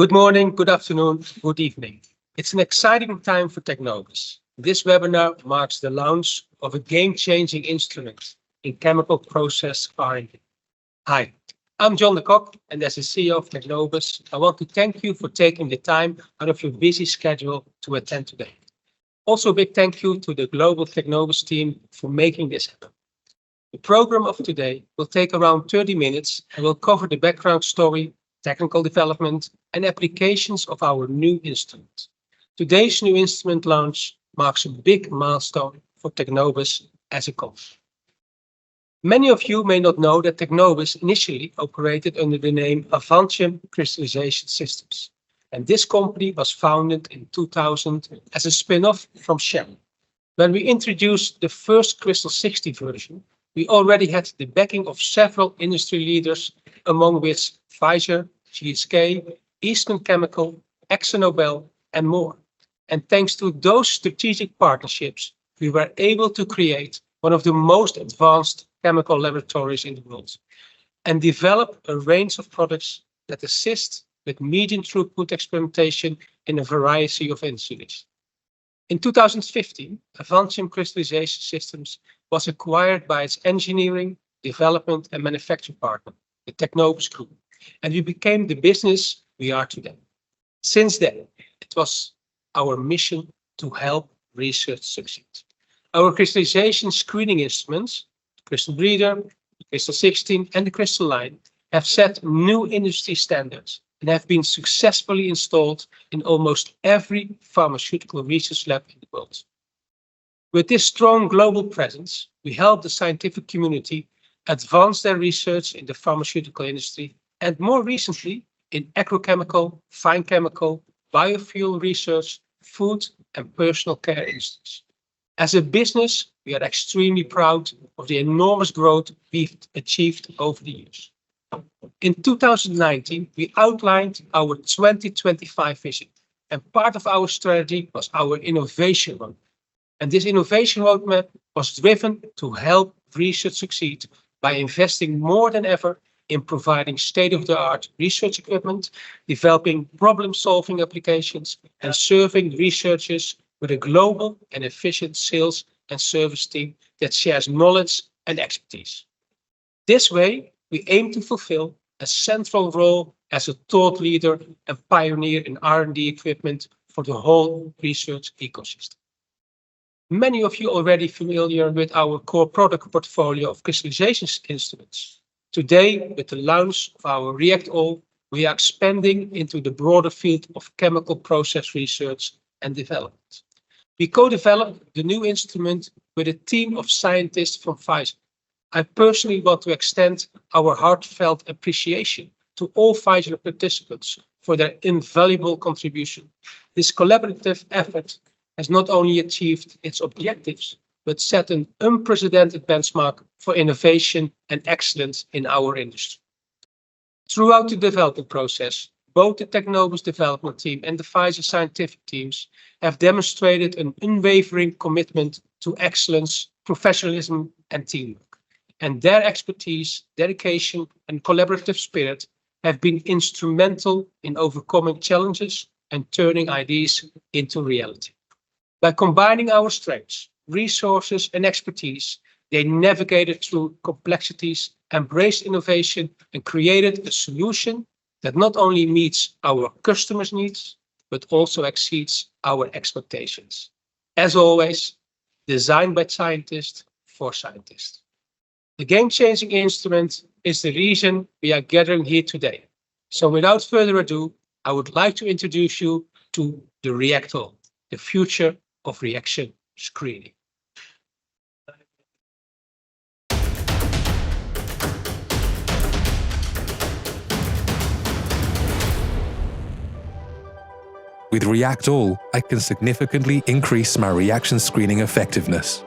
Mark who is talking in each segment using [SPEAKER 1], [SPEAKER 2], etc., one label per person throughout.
[SPEAKER 1] Good morning, good afternoon, good evening. It's an exciting time for Technobis. This webinar marks the launch of a game-changing instrument in chemical process R&D. Hi, I'm John de Kok, and as the CEO of Technobis, I want to thank you for taking the time out of your busy schedule to attend today. Also, a big thank you to the global Technobis team for making this happen. The program of today will take around 30 minutes and will cover the background story, technical development, and applications of our new instrument. Today's new instrument launch marks a big milestone for Technobis as a company. Many of you may not know that Technobis initially operated under the name Avantium Crystallization Systems, and this company was founded in 2000 as a spin-off from Shell. When we introduced the first Crystal 60 version, we already had the backing of several industry leaders, among which Pfizer, GSK, Eastman Chemical, ExxonMobil, and more. And thanks to those strategic partnerships, we were able to create one of the most advanced chemical laboratories in the world and develop a range of products that assist with medium throughput experimentation in a variety of industries. In 2015, Avantium Crystallization Systems was acquired by its engineering, development, and manufacturing partner, the Technobis Group, and we became the business we are today. Since then, it was our mission to help research succeed. Our crystallization screening instruments, Crystal Breeder, Crystal 16, and the Crystal Line, have set new industry standards and have been successfully installed in almost every pharmaceutical research lab in the world. With this strong global presence, we help the scientific community advance their research in the pharmaceutical industry and more recently in agrochemical, fine chemical, biofuel research, food and personal care industries. As a business, we are extremely proud of the enormous growth we've achieved over the years. In 2019, we outlined our 2025 vision, and part of our strategy was our innovation roadmap. And this innovation roadmap was driven to help research succeed by investing more than ever in providing state-of-the-art research equipment, developing problem-solving applications, and serving researchers with a global and efficient sales and service team that shares knowledge and expertise. This way, we aim to fulfill a central role as a thought leader and pioneer in R&D equipment for the whole research ecosystem. Many of you are already familiar with our core product portfolio of crystallization instruments. Today, with the launch of our ReactALL, we are expanding into the broader field of chemical process research and development. We co-developed the new instrument with a team of scientists from Pfizer. I personally want to extend our heartfelt appreciation to all Pfizer participants for their invaluable contribution. This collaborative effort has not only achieved its objectives, but set an unprecedented benchmark for innovation and excellence in our industry. Throughout the development process, both the Technobis development team and the Pfizer scientific teams have demonstrated an unwavering commitment to excellence, professionalism, and teamwork. And their expertise, dedication, and collaborative spirit have been instrumental in overcoming challenges and turning ideas into reality. By combining our strengths, resources, and expertise, they navigated through complexities, embraced innovation, and created a solution that not only meets our customers' needs, but also exceeds our expectations. As always, designed by scientists for scientists. The game-changing instrument is the reason we are gathering here today. So without further ado, I would like to introduce you to the ReactALL, the future of reaction screening.
[SPEAKER 2] With ReactALL, I can significantly increase my reaction screening effectiveness.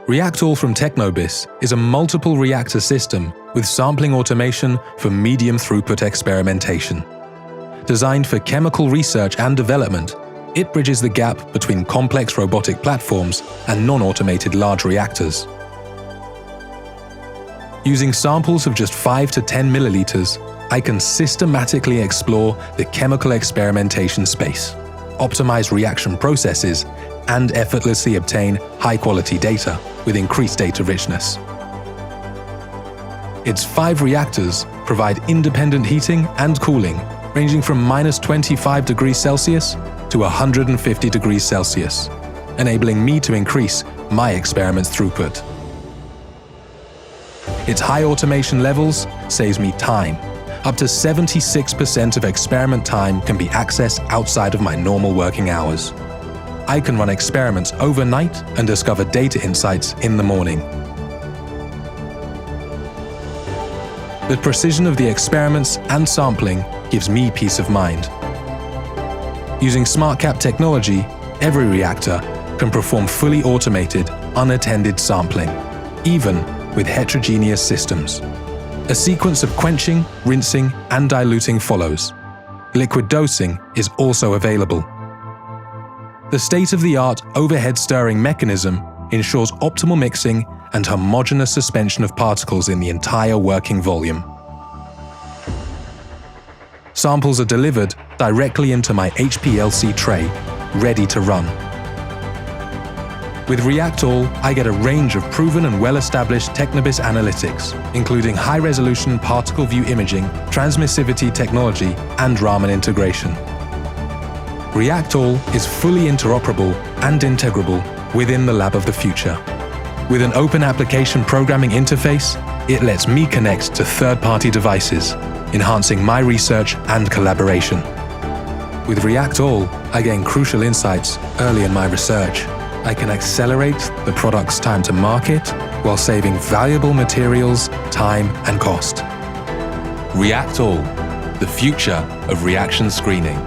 [SPEAKER 2] ReactALL from Technobis is a multiple reactor system with sampling automation for medium throughput experimentation. Designed for chemical research and development, it bridges the gap between complex robotic platforms and non-automated large reactors. Using samples of just 5 to 10 milliliters, I can systematically explore the chemical experimentation space, optimize reaction processes, and effortlessly obtain high-quality data with increased data richness. Its 5 reactors provide independent heating and cooling, ranging from -25 degrees Celsius to 150 degrees Celsius, enabling me to increase my experiment's throughput. Its high automation levels saves me time. Up to 76% of experiment time can be accessed outside of my normal working hours. I can run experiments overnight and discover data insights in the morning. The precision of the experiments and sampling gives me peace of mind. Using SmartCap technology, every reactor can perform fully automated, unattended sampling, even with heterogeneous systems. A sequence of quenching, rinsing, and diluting follows. Liquid dosing is also available. The state-of-the-art overhead stirring mechanism ensures optimal mixing and homogeneous suspension of particles in the entire working volume. Samples are delivered directly into my HPLC tray, ready to run. With ReactALL, I get a range of proven and well-established Technobis analytics, including high-resolution particle view imaging, transmissivity technology, and Raman integration. ReactALL is fully interoperable and integrable within the lab of the future. With an open application programming interface, it lets me connect to third-party devices, enhancing my research and collaboration. With ReactALL, I gain crucial insights early in my research. I can accelerate the product's time to market while saving valuable materials, time, and cost. ReactALL, the future of reaction screening.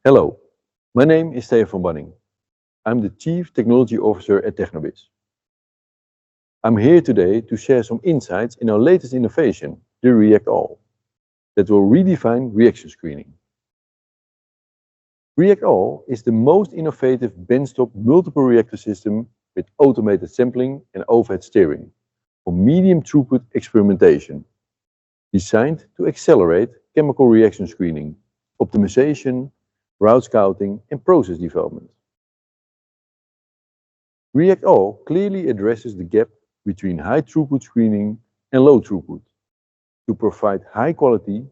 [SPEAKER 3] Hello, my name is Stefan Banning. I'm the Chief Technology Officer at Technobis. I'm here today to share some insights in our latest innovation, the ReactALL, that will redefine reaction screening. ReactALL is the most innovative benchtop multiple reactor system with automated sampling and overhead steering for medium throughput experimentation, designed to accelerate chemical reaction screening, optimization, route scouting, and process development. ReactALL clearly addresses the gap between high throughput screening and low throughput to provide high quality,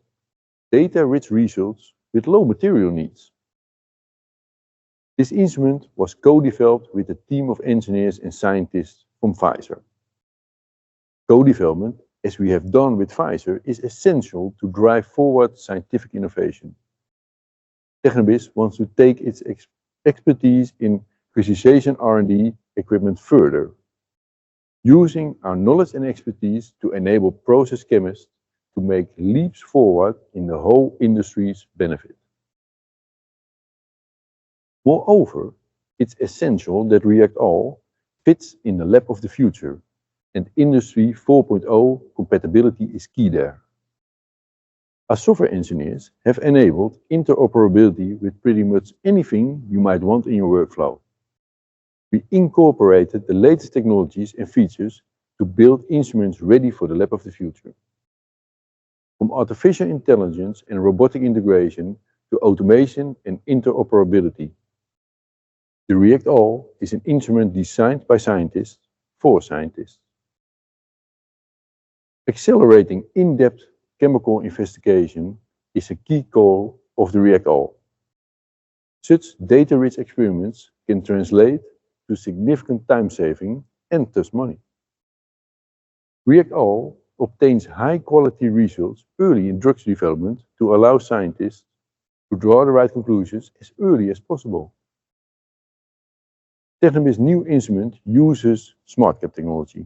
[SPEAKER 3] data-rich results with low material needs. This instrument was co-developed with a team of engineers and scientists from Pfizer. Co-development, as we have done with Pfizer, is essential to drive forward scientific innovation. Technobis wants to take its expertise in precision R&D equipment further, using our knowledge and expertise to enable process chemists to make leaps forward in the whole industry's benefit. Moreover, it's essential that ReactALL fits in the lab of the future, and Industry 4.0 compatibility is key there. Our software engineers have enabled interoperability with pretty much anything you might want in your workflow. We incorporated the latest technologies and features to build instruments ready for the lab of the future. From artificial intelligence and robotic integration to automation and interoperability. The ReactALL is an instrument designed by scientists for scientists. Accelerating in-depth chemical investigation is a key goal of the ReactALL. Such data-rich experiments can translate to significant time saving and thus money. ReactALL obtains high-quality results early in drugs development to allow scientists to draw the right conclusions as early as possible. Technobis' new instrument uses SmartCap technology.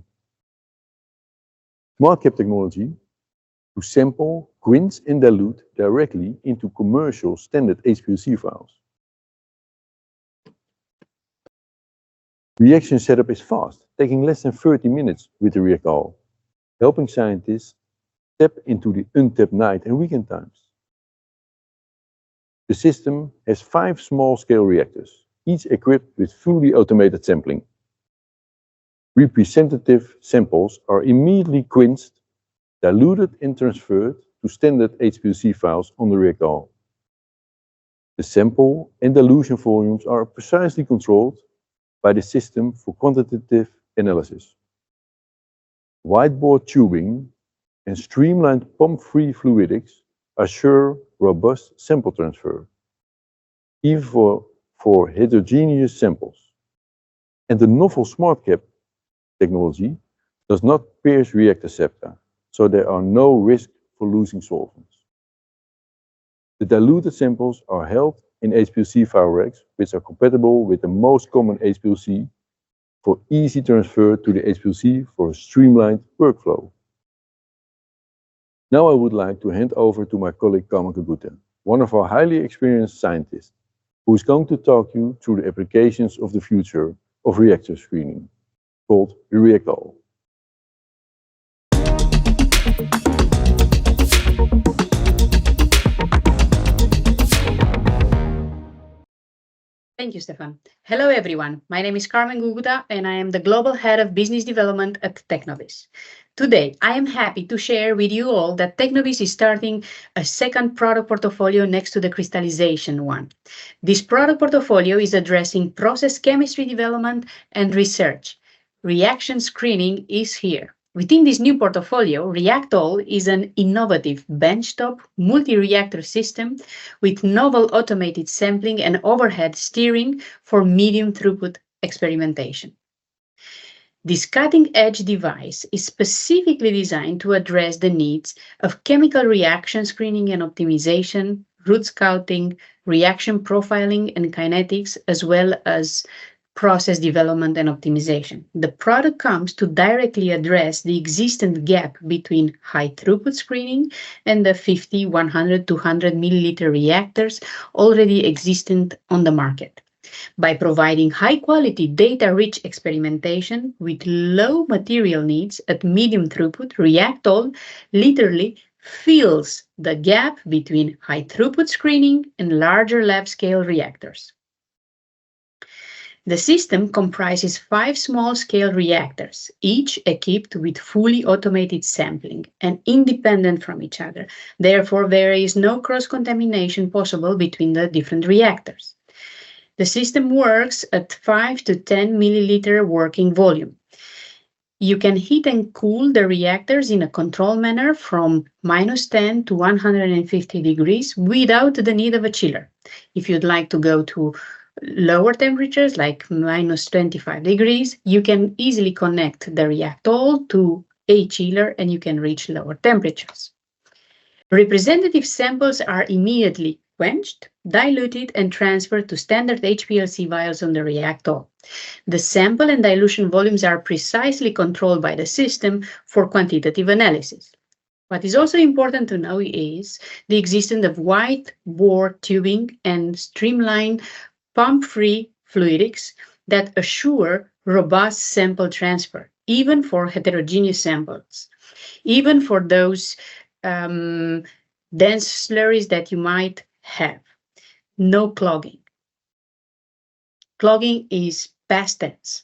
[SPEAKER 3] SmartCap technology to sample, quench, and dilute directly into commercial standard HPLC files. Reaction setup is fast, taking less than 30 minutes with the ReactALL, helping scientists tap into the untapped night and weekend times. The system has 5 small-scale reactors, each equipped with fully automated sampling. Representative samples are immediately quenched, diluted and transferred to standard HPLC files on the ReactALL. The sample and dilution volumes are precisely controlled by the system for quantitative analysis. Whiteboard tubing and streamlined pump-free fluidics assure robust sample transfer, even for heterogeneous samples. And the novel SmartCap technology does not pierce reactor septa, so there are no risk for losing solvents. The diluted samples are held in HPLC file racks, which are compatible with the most common HPLC for easy transfer to the HPLC for a streamlined workflow. Now I would like to hand over to my colleague Carmen Guguta, one of our highly experienced scientists, who is going to talk you through the applications of the future of reactor screening, called the ReactALL.
[SPEAKER 4] Thank you, Stefan. Hello, everyone. My name is Carmen Guguta, and I am the Global Head of Business Development at Technobis. Today, I am happy to share with you all that Technobis is starting a second product portfolio next to the crystallization one. This product portfolio is addressing process chemistry development and research. Reaction screening is here. Within this new portfolio, ReactALL is an innovative benchtop multi-reactor system with novel automated sampling and overhead steering for medium throughput experimentation. This cutting-edge device is specifically designed to address the needs of chemical reaction screening and optimization, route scouting, reaction profiling and kinetics, as well as process development and optimization. The product comes to directly address the existing gap between high throughput screening and the 50, 100, 200 milliliter reactors already existent on the market. By providing high quality data-rich experimentation with low material needs at medium throughput, ReactALL literally fills the gap between high throughput screening and larger lab scale reactors. The system comprises 5 small-scale reactors, each equipped with fully automated sampling and independent from each other. Therefore, there is no cross-contamination possible between the different reactors. The system works at 5 to 10 milliliter working volume. You can heat and cool the reactors in a controlled manner from -10 to 150 degrees without the need of a chiller. If you'd like to go to lower temperatures like -25 degrees, you can easily connect the ReactALL to a chiller and you can reach lower temperatures. Representative samples are immediately quenched, diluted, and transferred to standard HPLC vials on the ReactALL. The sample and dilution volumes are precisely controlled by the system for quantitative analysis. What is also important to know is the existence of whiteboard tubing and streamlined pump-free fluidics that assure robust sample transfer, even for heterogeneous samples, even for those dense slurries that you might have. No clogging. Clogging is past tense.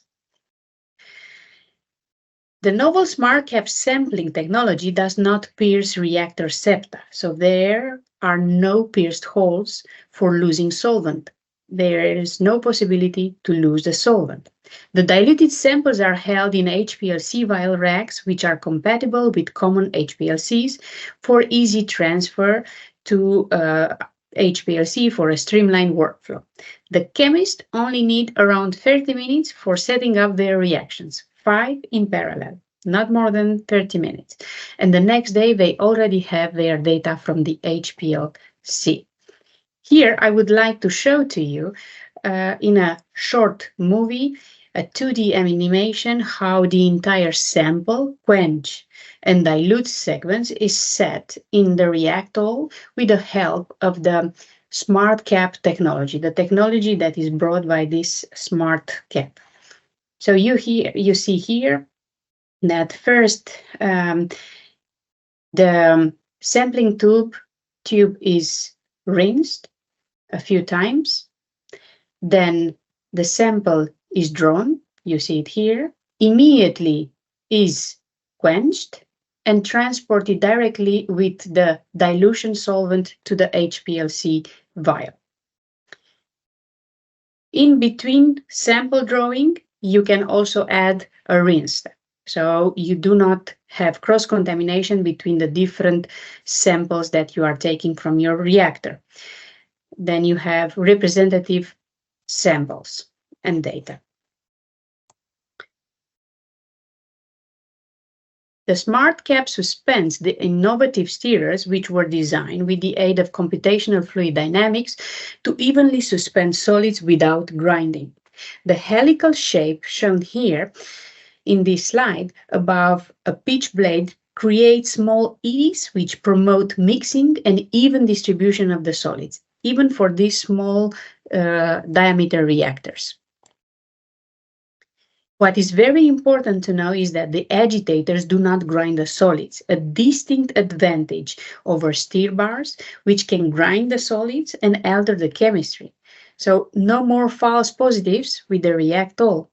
[SPEAKER 4] The novel SmartCap sampling technology does not pierce reactor septa, so there are no pierced holes for losing solvent. There is no possibility to lose the solvent. The diluted samples are held in HPLC vial racks, which are compatible with common HPLCs for easy transfer to HPLC for a streamlined workflow. The chemists only need around 30 minutes for setting up their reactions, 5 in parallel, not more than 30 minutes. And the next day, they already have their data from the HPLC. Here, I would like to show to you in a short movie, a 2D animation, how the entire sample, quench, and dilute sequence is set in the ReactALL with the help of the SmartCap technology, the technology that is brought by this SmartCap. So you see here that first the sampling tube is rinsed a few times. Then the sample is drawn, you see it here, immediately is quenched and transported directly with the dilution solvent to the HPLC vial. In between sample drawing, you can also add a rinse step. So you do not have cross-contamination between the different samples that you are taking from your reactor. Then you have representative samples and data. The SmartCap suspends the innovative stirrers which were designed with the aid of computational fluid dynamics to evenly suspend solids without grinding. The helical shape shown here in this slide above a pitch blade creates small eddies which promote mixing and even distribution of the solids, even for these small diameter reactors. What is very important to know is that the agitators do not grind the solids, a distinct advantage over stir bars, which can grind the solids and alter the chemistry. So no more false positives with the ReactALL.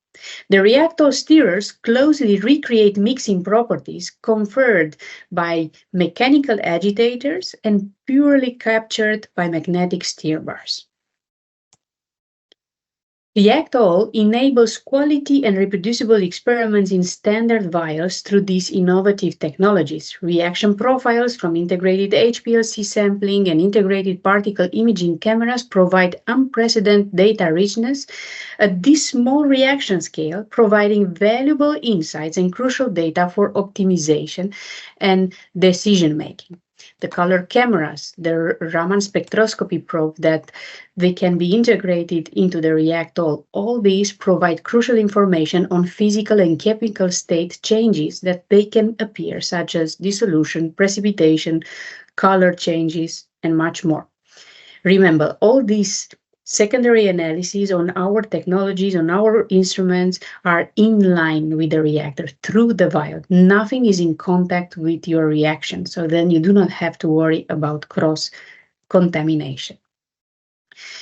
[SPEAKER 4] The ReactALL stirrers closely recreate mixing properties conferred by mechanical agitators and purely captured by magnetic stir bars. ReactALL enables quality and reproducible experiments in standard vials through these innovative technologies. Reaction profiles from integrated HPLC sampling and integrated particle imaging cameras provide unprecedented data richness at this small reaction scale, providing valuable insights and crucial data for optimization and decision-making. The color cameras, the Raman spectroscopy probe that they can be integrated into the ReactALL. All these provide crucial information on physical and chemical state changes that they can appear, such as dissolution, precipitation, color changes, and much more. Remember, all these secondary analyses on our technologies, on our instruments are in line with the reactor through the vial. Nothing is in contact with your reaction, so then you do not have to worry about cross-contamination.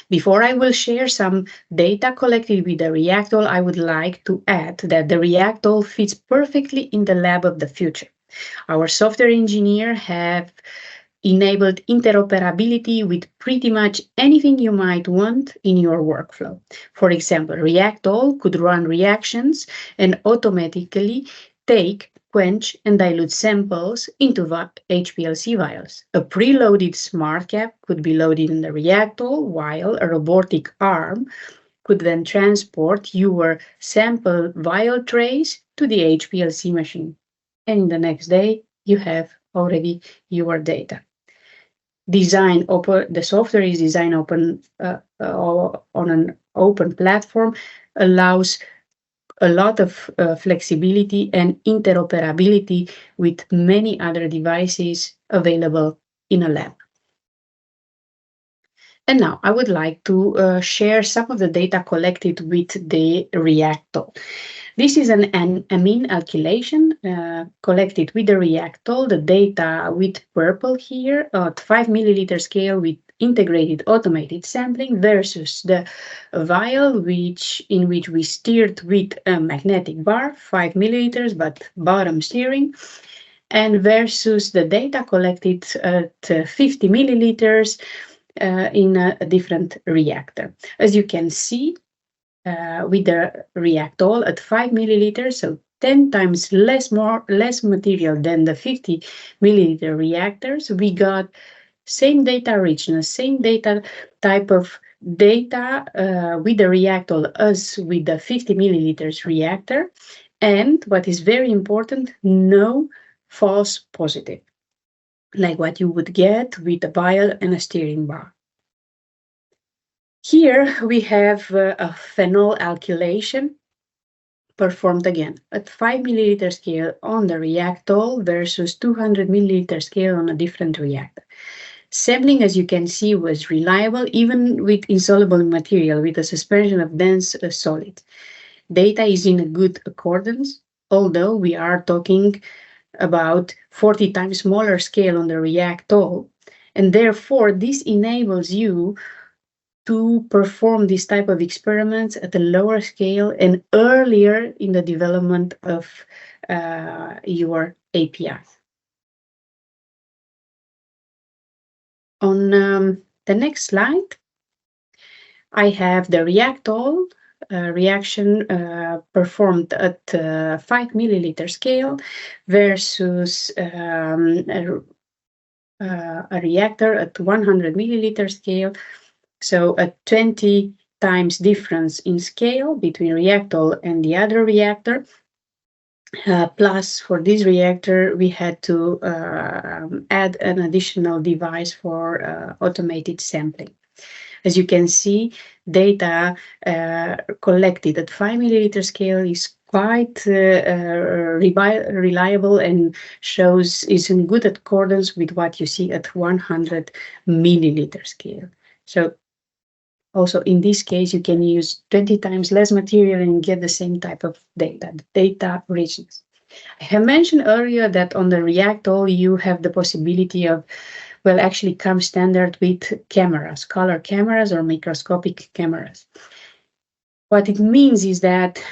[SPEAKER 4] Before I will share some data collected with the ReactALL, I would like to add that the ReactALL fits perfectly in the lab of the future. Our software engineers have enabled interoperability with pretty much anything you might want in your workflow. For example, ReactALL could run reactions and automatically take, quench, and dilute samples into HPLC vials. A preloaded SmartCap could be loaded in the ReactALL, while a robotic arm could then transport your sample vial trays to the HPLC machine. And the next day, you have already your data. The software is designed on an open platform, allows a lot of flexibility and interoperability with many other devices available in a lab. And now I would like to share some of the data collected with the ReactALL. This is an amine alkylation collected with the ReactALL. The data with purple here at 5 milliliter scale with integrated automated sampling versus the vial in which we steered with a magnetic bar, 5 milliliters, but bottom steering, and versus the data collected at 50 milliliters in a different reactor. As you can see, with the ReactALL at 5 milliliters, so 10 times less material than the 50 milliliter reactors, we got same data richness, same data type of data with the ReactALL as with the 50 milliliters reactor. And what is very important, no false positive, like what you would get with a vial and a steering bar. Here we have a phenol alkylation performed again at 5 milliliter scale on the ReactALL versus 200 milliliter scale on a different reactor. Sampling, as you can see, was reliable even with insoluble material with a suspension of dense solids. data is in a good accordance, although we are talking about 40 times smaller scale on the ReactALL. And therefore, this enables you to perform this type of experiments at a lower scale and earlier in the development of your API. On the next slide, I have the ReactALL reaction performed at 5 milliliter scale versus a reactor at 100 milliliter scale. So a 20 times difference in scale between ReactALL and the other reactor. Plus, for this reactor, we had to add an additional device for automated sampling. As you can see, data collected at 5 milliliter scale is quite reliable and is in good accordance with what you see at 100 milliliter scale. So also in this case, you can use 20 times less material and get the same type of data richness. I have mentioned earlier that on the ReactALL, you have the possibility of, well, actually come standard with cameras, color cameras or microscopic cameras. What it means is that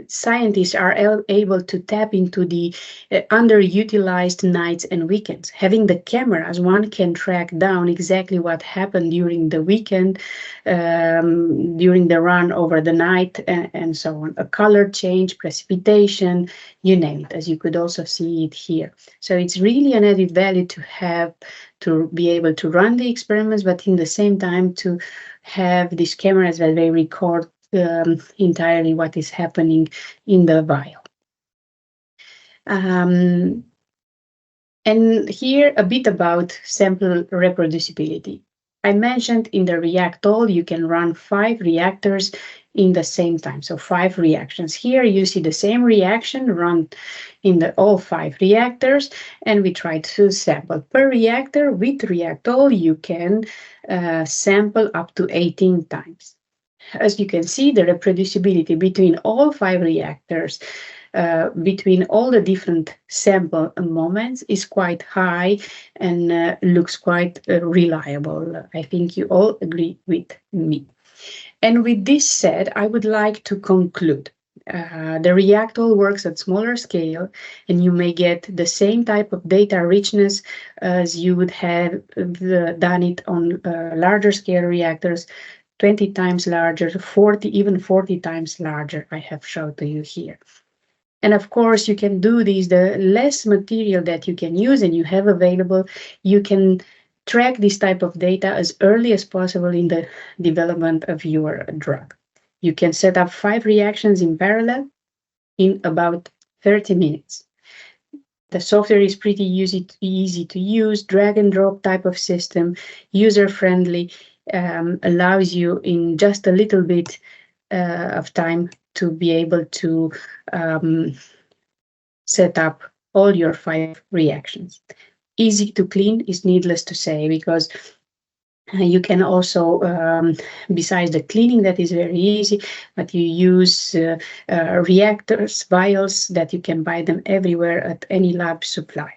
[SPEAKER 4] scientists are able to tap into the underutilized nights and weekends. Having the cameras, one can track down exactly what happened during the weekend, during the run over the night, and so on. A color change, precipitation, you name it, as you could also see it here. So it's really an added value to have to be able to run the experiments, but in the same time to have these cameras that they record entirely what is happening in the vial. And here a bit about sample reproducibility. I mentioned in the ReactALL, you can run 5 reactors in the same time, so 5 reactions. Here you see the same reaction run in all 5 reactors, and we try to sample per reactor. With ReactALL, you can sample up to 18 times. As you can see, the reproducibility between all 5 reactors, between all the different sample moments is quite high and looks quite reliable. I think you all agree with me. And with this said, I would like to conclude. The ReactALL works at smaller scale, and you may get the same type of data richness as you would have done it on larger scale reactors, 20 times larger, 40, even 40 times larger, I have shown to you here. And of course, you can do this, the less material that you can use and you have available, you can track this type of data as early as possible in the development of your drug. You can set up 5 reactions in parallel in about 30 minutes. The software is pretty easy to use, drag and drop type of system, user-friendly, allows you in just a little bit of time to be able to set up all your 5 reactions. Easy to clean is needless to say, because you can also, besides the cleaning that is very easy, but you use reactors, vials that you can buy them everywhere at any lab supplier.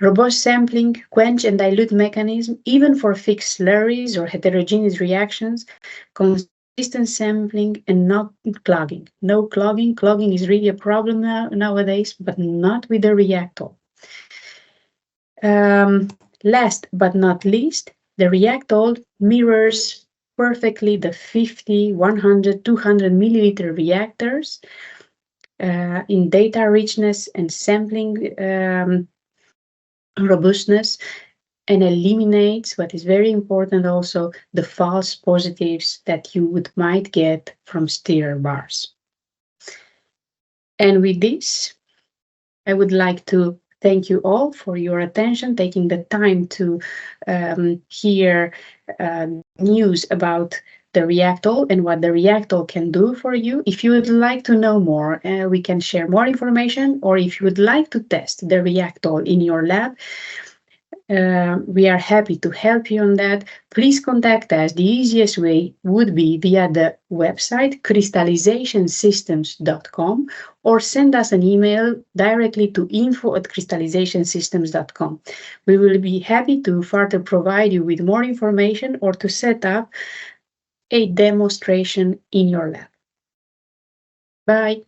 [SPEAKER 4] Robust sampling, quench and dilute mechanism, even for fixed slurries or heterogeneous reactions, consistent sampling and not clogging. No clogging. Clogging is really a problem nowadays, but not with the ReactALL. Last but not least, the ReactALL mirrors perfectly the 50, 100, 200 milliliter reactors in data richness and sampling robustness, and eliminates what is very important also, the false positives that you might get from stirrer bars. And with this, I would like to thank you all for your attention, taking the time to hear news about the ReactALL and what the ReactALL can do for you. If you would like to know more, we can share more information, or if you would like to test the ReactALL in your lab, we are happy to help you on that. Please contact us. The easiest way would be via the website crystallizationsystems.com or send us an email directly to info@crystallizationsystems.com. We will be happy to further provide you with more information or to set up a demonstration in your lab. Bye.